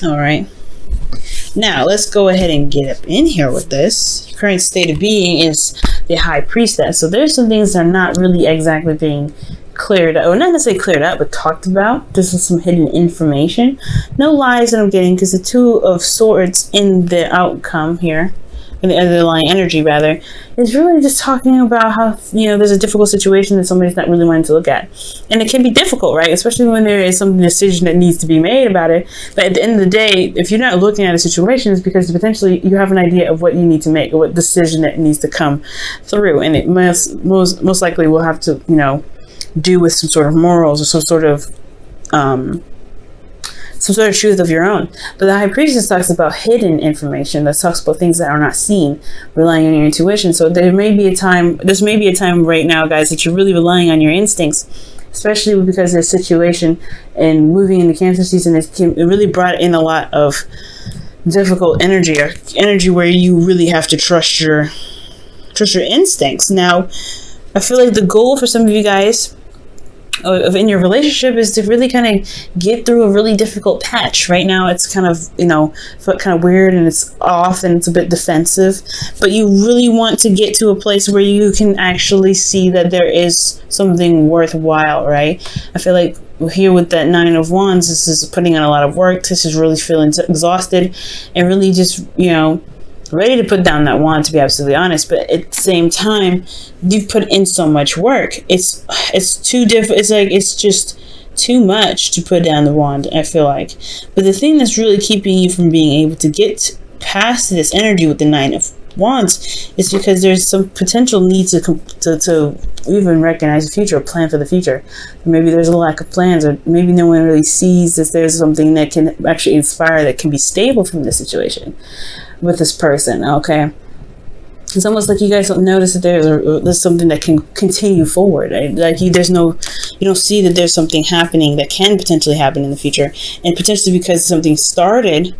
All right. Now, let's go ahead and get up in here with this. Your current state of being is the High Priestess. So there's some things that are not really exactly being cleared up, or not necessarily cleared up, but talked about. This is some hidden information. No lies that I'm getting, because the Two of Swords in the outcome here, in the underlying energy rather, is really just talking about how, there's a difficult situation that somebody's not really wanting to look at. And it can be difficult, right? Especially when there is some decision that needs to be made about it. But at the end of the day, if you're not looking at a situation, it's because potentially you have an idea of what you need to make, or what decision that needs to come through. And it most likely will have to, do with some sort of morals, or some sort of truth of your own. But the High Priestess talks about hidden information, that talks about things that are not seen, relying on your intuition. So this may be a time right now, guys, that you're really relying on your instincts, especially because there's situation and moving into Cancer season. It really brought in a lot of difficult energy, or energy where you really have to trust your instincts. Now, I feel like the goal for some of you guys in your relationship is to really kind of get through a really difficult patch. Right now it's kind of weird, and it's off, and it's a bit defensive, but you really want to get to a place where you can actually see that there is something worthwhile, right? I feel like here with that Nine of Wands, this is putting in a lot of work. This is really feeling exhausted, and really just ready to put down that wand, to be absolutely honest. But at the same time, you've put in so much work. It's too different. It's just too much to put down the wand, I feel like. But the thing that's really keeping you from being able to get past this energy with the Nine of Wands is because there's some potential need to even recognize the future, or plan for the future. Maybe there's a lack of plans, or maybe no one really sees that there's something that can actually inspire, that can be stable from this situation with this person. Okay, it's almost like you guys don't notice that there's something that can continue forward, right? Like you don't see that there's something happening that can potentially happen in the future, and potentially because something started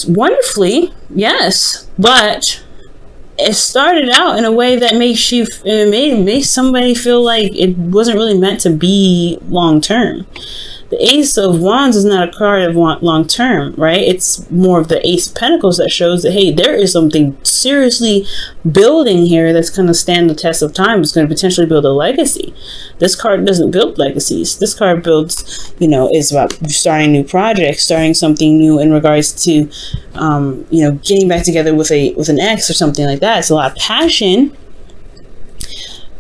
wonderfully, yes, but it started out in a way that made somebody feel like it wasn't really meant to be long term. The Ace of Wands is not a card of long term, right? It's more of the Ace of Pentacles that shows that, hey, there is something seriously building here that's going to stand the test of time. It's going to potentially build a legacy. This card doesn't build legacies. This card builds, is about starting new projects, starting something new in regards to, getting back together with an ex or something like that. It's a lot of passion.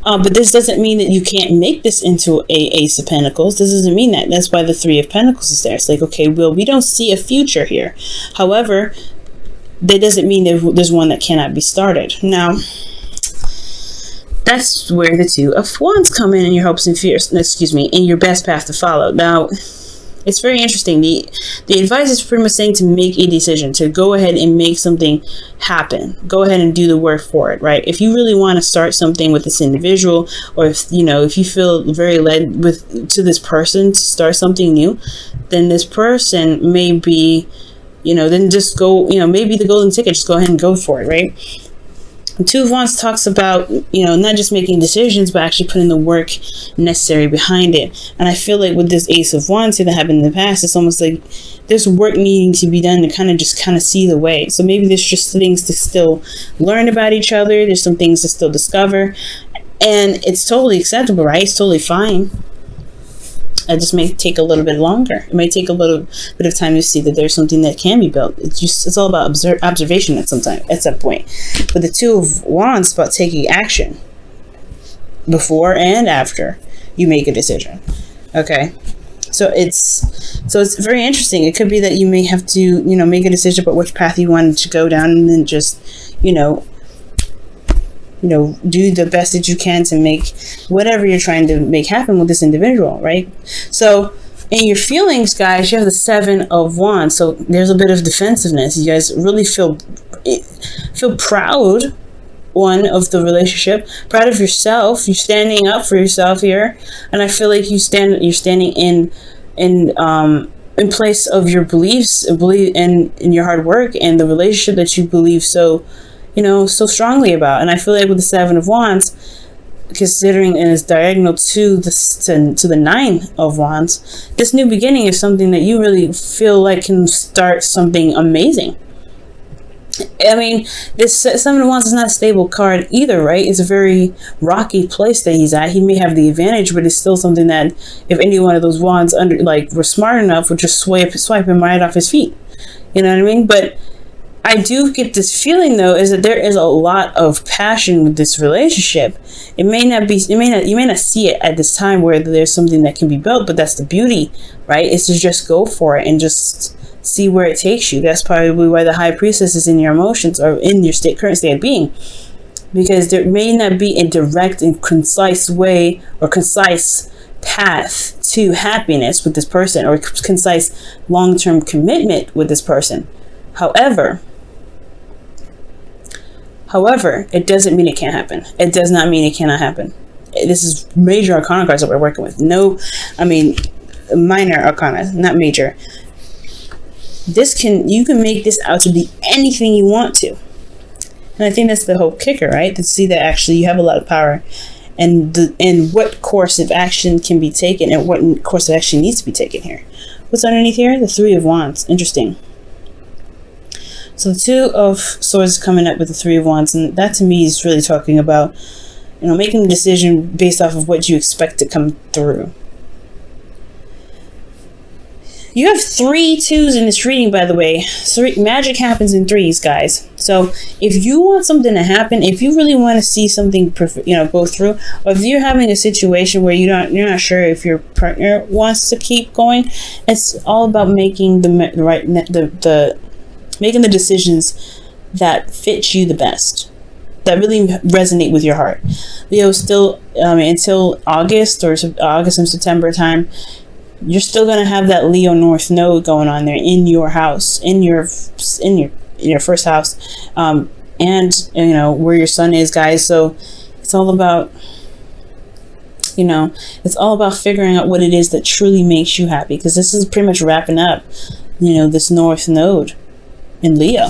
But this doesn't mean that you can't make this into a Ace of Pentacles. This doesn't mean that. That's why the Three of Pentacles is there. It's like, okay, well, we don't see a future here. However, that doesn't mean there's one that cannot be started. Now, that's where the Two of Wands come in your hopes and fears. In your best path to follow. Now, it's very interesting. The advice is pretty much saying to make a decision, to go ahead and make something happen. Go ahead and do the work for it, right? If you really want to start something with this individual, or if you feel very led to this person to start something new, then this person may be, then just go, maybe the golden ticket, just go ahead and go for it, right? Two of Wands talks about, not just making decisions, but actually putting the work necessary behind it. And I feel like with this Ace of Wands that happened in the past, it's almost like there's work needing to be done to kind of see the way. So maybe there's just things to still learn about each other. There's some things to still discover. And it's totally acceptable, right? It's totally fine. It just may take a little bit longer. It may take a little bit of time to see that there's something that can be built. It's all about observation at some point. But the Two of Wands is about taking action before and after you make a decision. Okay, so it's very interesting. It could be that you may have to make a decision about which path you want to go down, and then just do the best that you can to make whatever you're trying to make happen with this individual, right? So in your feelings, guys, you have the Seven of Wands. So there's a bit of defensiveness. You guys really feel proud, of the relationship, proud of yourself. You're standing up for yourself here, and I feel like you're standing in place of your beliefs, believe in your hard work and the relationship that you believe so strongly about. And I feel like with the Seven of Wands, considering and is diagonal to the Nine of Wands, this new beginning is something that you really feel like can start something amazing. I mean, this Seven of Wands is not a stable card either, right? It's a very rocky place that he's at. He may have the advantage, but it's still something that if any one of those wands were smart enough, would just swipe him right off his feet. You know what I mean? But I do get this feeling, though, is that there is a lot of passion with this relationship. You may not see it at this time where there's something that can be built, but that's the beauty, right? It's to just go for it and just see where it takes you. That's probably why the High Priestess is in your emotions or in your current state of being, because there may not be a direct and concise way or concise path to happiness with this person or concise long-term commitment with this person. However, it doesn't mean it can't happen. It does not mean it cannot happen. This is major arcana cards that we're working with. Minor arcana, not major. You can make this out to be anything you want to. And I think that's the whole kicker, right? To see that actually you have a lot of power and what course of action can be taken and what course of action needs to be taken here. What's underneath here? The Three of Wands. Interesting. So the Two of Swords is coming up with the Three of Wands, and that to me is really talking about, making a decision based off of what you expect to come through. You have 3 2s in this reading, by the way. Magic happens in threes, guys. So if you want something to happen, if you really want to see something, go through, or if you're having a situation where you're not sure if your partner wants to keep going, it's all about making making the decisions that fit you the best, that really resonate with your heart. Leo, still until August and September time, you're still going to have that Leo North node going on there in your house, in your first house, and where your sun is, guys. So it's all about figuring out what it is that truly makes you happy, because this is pretty much wrapping up this North node in Leo.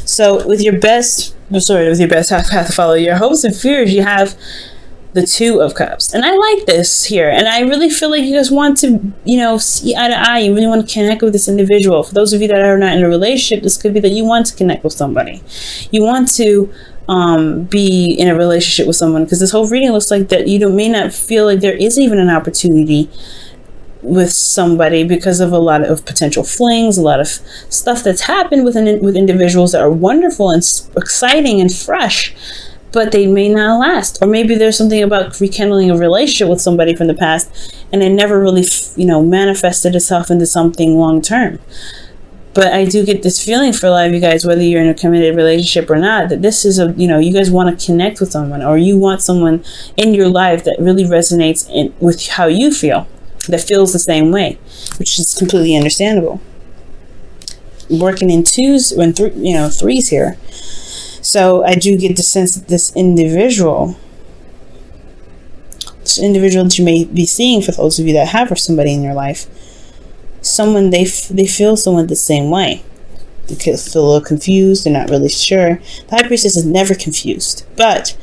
So with your best path to follow your hopes and fears, you have the Two of Cups. And I like this here, and I really feel like you guys want to see eye to eye. You really want to connect with this individual. For those of you that are not in a relationship, this could be that you want to connect with somebody. You want to be in a relationship with someone, because this whole reading looks like that you may not feel like there is even an opportunity with somebody because of a lot of potential flings, a lot of stuff that's happened with individuals that are wonderful and exciting and fresh, but they may not last. Or maybe there's something about rekindling a relationship with somebody from the past and it never really manifested itself into something long term. But I do get this feeling for a lot of you guys, whether you're in a committed relationship or not, that this is you guys want to connect with someone, or you want someone in your life that really resonates with how you feel, that feels the same way, which is completely understandable. Working in twos and threes here. So I do get the sense that this individual that you may be seeing, for those of you that have somebody in your life, someone they feel someone the same way. They could feel a little confused. They're not really sure. The High Priestess is never confused, but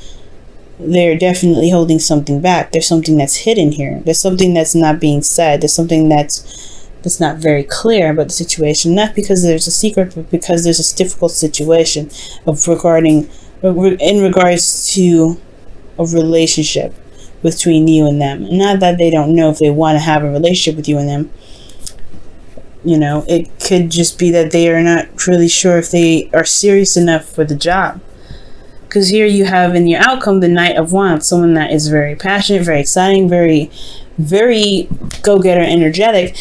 they're definitely holding something back. There's something that's hidden here. There's something that's not being said. There's something that's not very clear about the situation. Not because there's a secret, but because there's a difficult situation in regards to a relationship between you and them. Not that they don't know if they want to have a relationship with you and them. It could just be that they are not really sure if they are serious enough for the job. Because here you have in your outcome the Knight of Wands, someone that is very passionate, very exciting, very, very go-getter, energetic.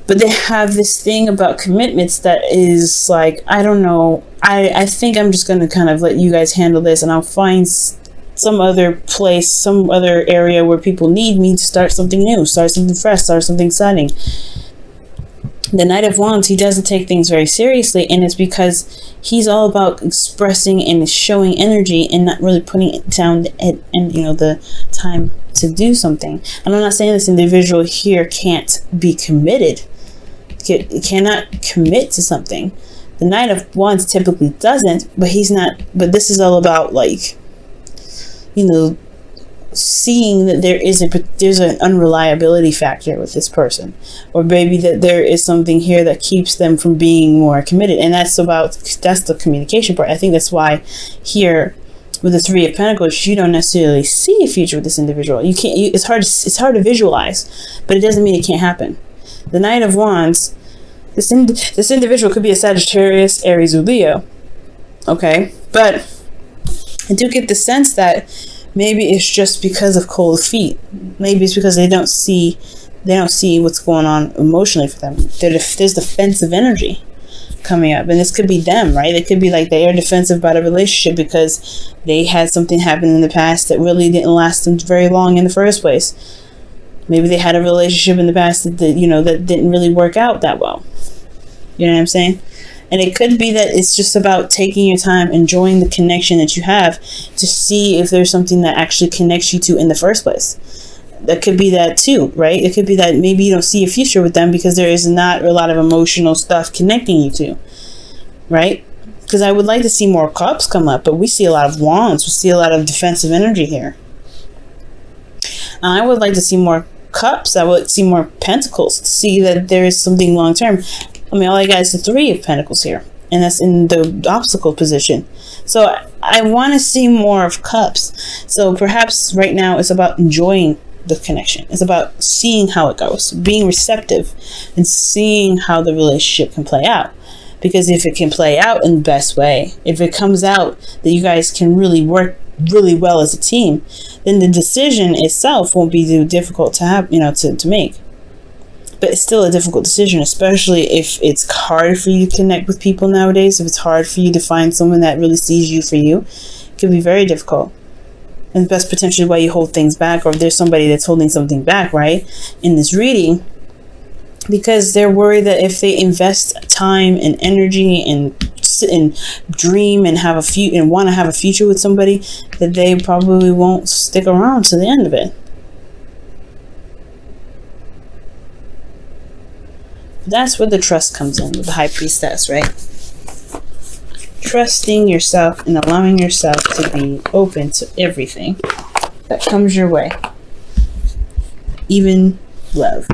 But they have this thing about commitments that is like, I don't know. I think I'm just going to kind of let you guys handle this, and I'll find some other place, some other area where people need me to start something new, start something fresh, start something exciting. The Knight of Wands, he doesn't take things very seriously, and it's because he's all about expressing and showing energy and not really putting it down and the time to do something. And I'm not saying this individual here can't be committed, cannot commit to something. The Knight of Wands typically doesn't, but he's not. But this is all about seeing that there's an unreliability factor with this person, or maybe that there is something here that keeps them from being more committed, and that's the communication part. I think that's why here with the Three of Pentacles, you don't necessarily see a future with this individual. It's hard to visualize, but it doesn't mean it can't happen. The Knight of Wands, this individual could be a Sagittarius, Aries, or Leo. Okay, but I do get the sense that maybe it's just because of cold feet. Maybe it's because they don't see what's going on emotionally for them. There's defensive energy coming up, and this could be them, right? It could be like they are defensive about a relationship because they had something happen in the past that really didn't last them very long in the first place. Maybe they had a relationship in the past that didn't really work out that well. You know what I'm saying? And it could be that it's just about taking your time, enjoying the connection that you have to see if there's something that actually connects you to in the first place. That could be that too, right? It could be that maybe you don't see a future with them because there is not a lot of emotional stuff connecting you to, right? Because I would like to see more cups come up, but we see a lot of wands. We see a lot of defensive energy here. I would like to see more cups. I would see more pentacles to see that there is something long term. I mean, all I got is the Three of Pentacles here, and that's in the obstacle position. So I want to see more of cups. So perhaps right now it's about enjoying the connection. It's about seeing how it goes, being receptive, and seeing how the relationship can play out. Because if it can play out in the best way, if it comes out that you guys can really work really well as a team, then the decision itself won't be too difficult to have, to make. But it's still a difficult decision, especially if it's hard for you to connect with people nowadays. If it's hard for you to find someone that really sees you for you, it can be very difficult. And that's potentially why you hold things back, or if there's somebody that's holding something back, right, in this reading, because they're worried that if they invest time and energy and sit and dream and want to have a future with somebody, that they probably won't stick around to the end of it. That's where the trust comes in with the High Priestess, right? Trusting yourself and allowing yourself to be open to everything that comes your way, even love.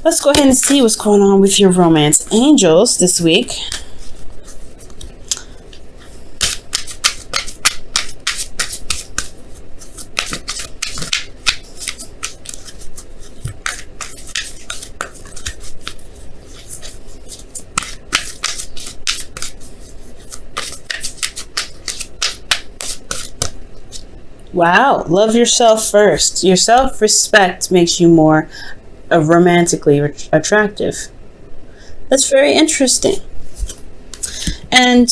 Let's go ahead and see what's going on with your romance angels this week. Wow, love yourself first. Your self-respect makes you more romantically attractive. That's very interesting. And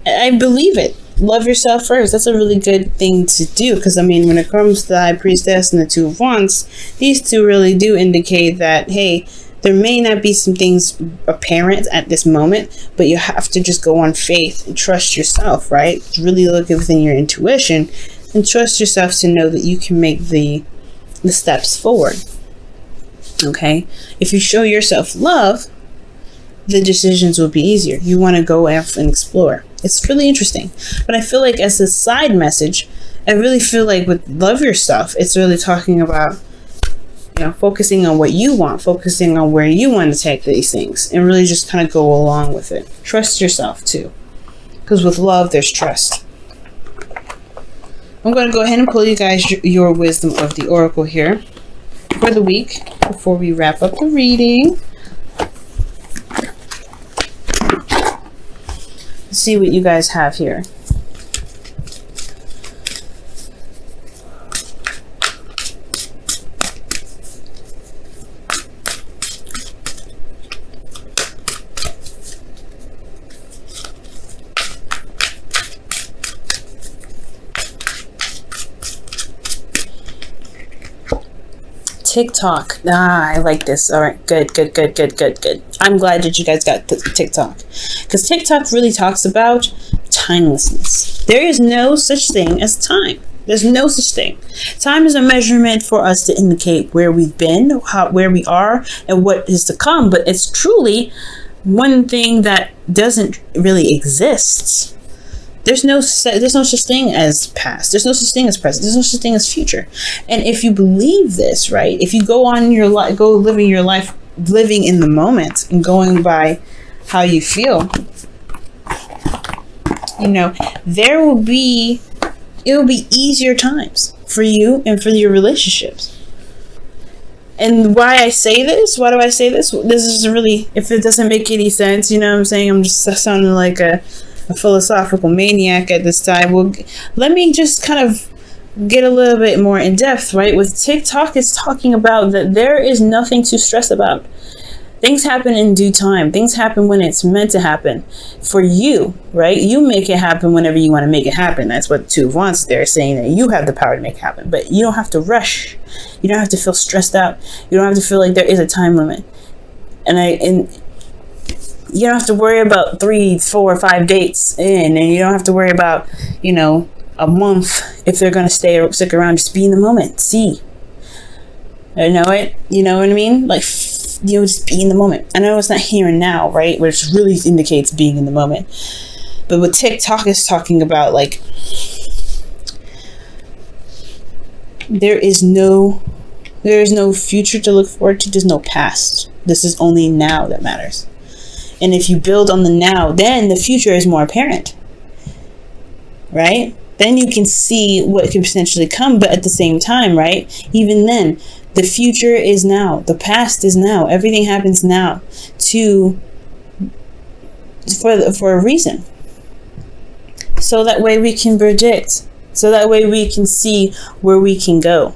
I believe it. Love yourself first. That's a really good thing to do, because I mean, when it comes to the High Priestess and the Two of Wands, these two really do indicate that, hey, there may not be some things apparent at this moment, but you have to just go on faith and trust yourself, right? Really look within your intuition and trust yourself to know that you can make the steps forward. Okay? If you show yourself love, the decisions will be easier. You want to go off and explore. It's really interesting. But I feel like as a side message, I really feel like with love yourself, it's really talking about, focusing on what you want, focusing on where you want to take these things, and really just kind of go along with it. Trust yourself too. Because with love, there's trust. I'm going to go ahead and pull you guys your wisdom of the oracle here for the week before we wrap up the reading. Let's see what you guys have here. TikTok. I like this. All right, good. I'm glad that you guys got TikTok, because TikTok really talks about timelessness. There is no such thing as time. There's no such thing. Time is a measurement for us to indicate where we've been, where we are, and what is to come. But it's truly one thing that doesn't really exist. There's no such thing as past. There's no such thing as present. There's no such thing as future. And if you believe this, right? If you go on your life, go living your life, living in the moment and going by how you feel, you know, it'll be easier times for you and for your relationships. And why I say this? Why do I say this? This is really, if it doesn't make any sense, you know what I'm saying? I'm just sounding like a philosophical maniac at this time. Well, let me just kind of get a little bit more in depth, right? With TikTok, it's talking about that there is nothing to stress about. Things happen in due time. Things happen when it's meant to happen for you, right? You make it happen whenever you want to make it happen. That's what the Two of Wands, they're saying that you have the power to make it happen, but you don't have to rush. You don't have to feel stressed out. You don't have to feel like there is a time limit. And you don't have to worry about 3, 4, 5 dates in, and you don't have to worry about, you know, a month if they're going to stick around. Just be in the moment. See. You know it? You know what I mean? Like, you know, just be in the moment. I know it's not here and now, right? Which really indicates being in the moment. But what TikTok is talking about, like, there is no future to look forward to. There's no past. This is only now that matters. And if you build on the now, then the future is more apparent, right? Then you can see what can potentially come. But at the same time, right, even then, the future is now. The past is now. Everything happens now for a reason. So that way we can predict. So that way we can see where we can go.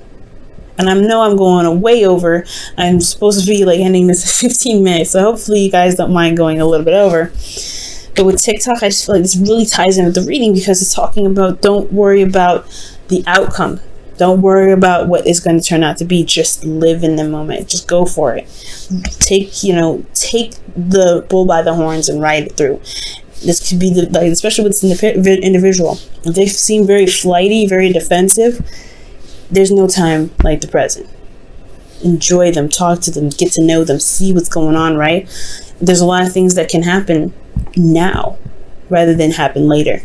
And I know I'm going way over. I'm supposed to be like ending this at 15 minutes. So hopefully you guys don't mind going a little bit over. But with TikTok, I just feel like this really ties in with the reading, because it's talking about don't worry about the outcome. Don't worry about what it's going to turn out to be. Just live in the moment. Just go for it. Take the bull by the horns and ride it through. This could be especially with this individual. If they seem very flighty, very defensive, there's no time like the present. Enjoy them, talk to them, get to know them, see what's going on, right? There's a lot of things that can happen now rather than happen later.